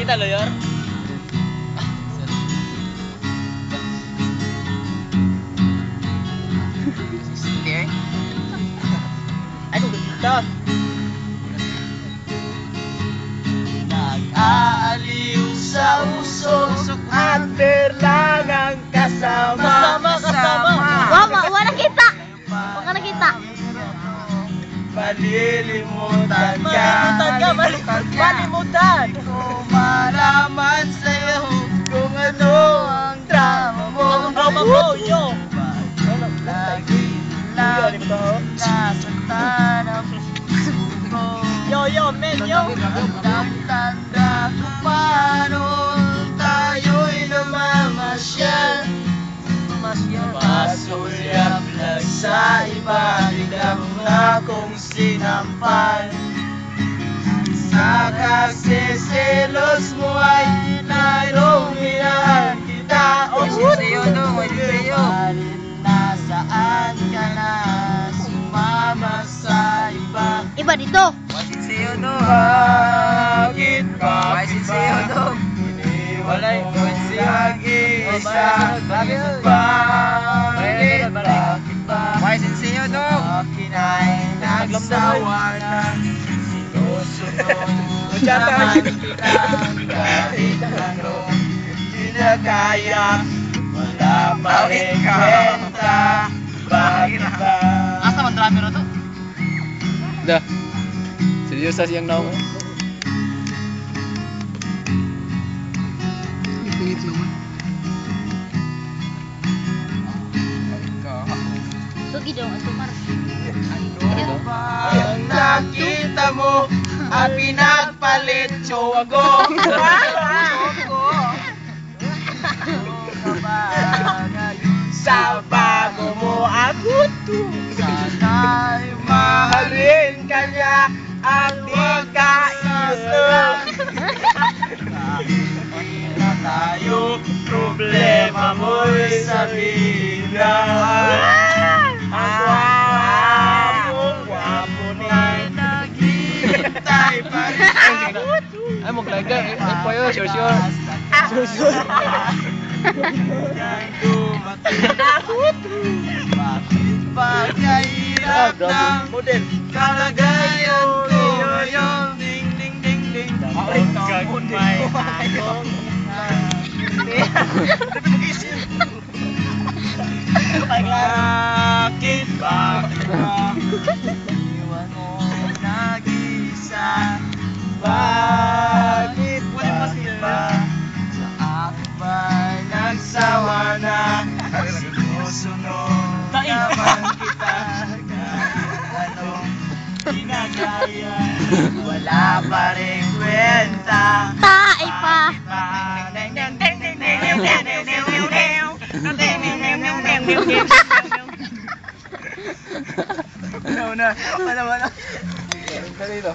kita, Loyor? Ay, kung kita. Nag-aaliw sa usok at lang ang kasama. Wala kita. Wala nakita. Malilimutan ka. Malimutan. Kung malaman sa'yo kung ano ang drama mo. Ang drama mo, yo. Lagi lang nasaktan ang puso ko. Yo, men, yo. Tanda ko paano tayo'y namamasyal. Masulyap lang sa iba, biglang akong sinampal. Sa kagsiselos mo ay lalong minahal kita. Nasaan ka na sumama sa iba? Iba dito. Bakit ba? Iniwan mo nag-iisa? Bakit ba? Akin ay nagsawa na sinusunod naman kita kahit anong hindi na kaya. Wala pa rin kwenta. Bakit ba? Asa man drummer to? Dah. Seryosa siyang naong. Ipingit naman. Sugi dong, asumar. Ano ba ang nakita mo at pinagpalit tsawago? Sa bago mo ako to. Sana'y mahalin ka niya at di ka iusap. Kahit na tayo, problema mo'y sabihin na. Gwapo ni naghihintay pa rin. Ay, maglaga. Ay, payo, sure. Kaya dumating na bakit ba kahirap ng kalagayan ko ngayon? Ding ding ding ding. Hanggang may akong bakit ba iwan mo nag-isa? Bakit ba sa akin ba'y nagsawa na? Sinusunod naman kita kahit anong ginagaya. Wala pa rin kwenta. Tae pa. Wala. Dito.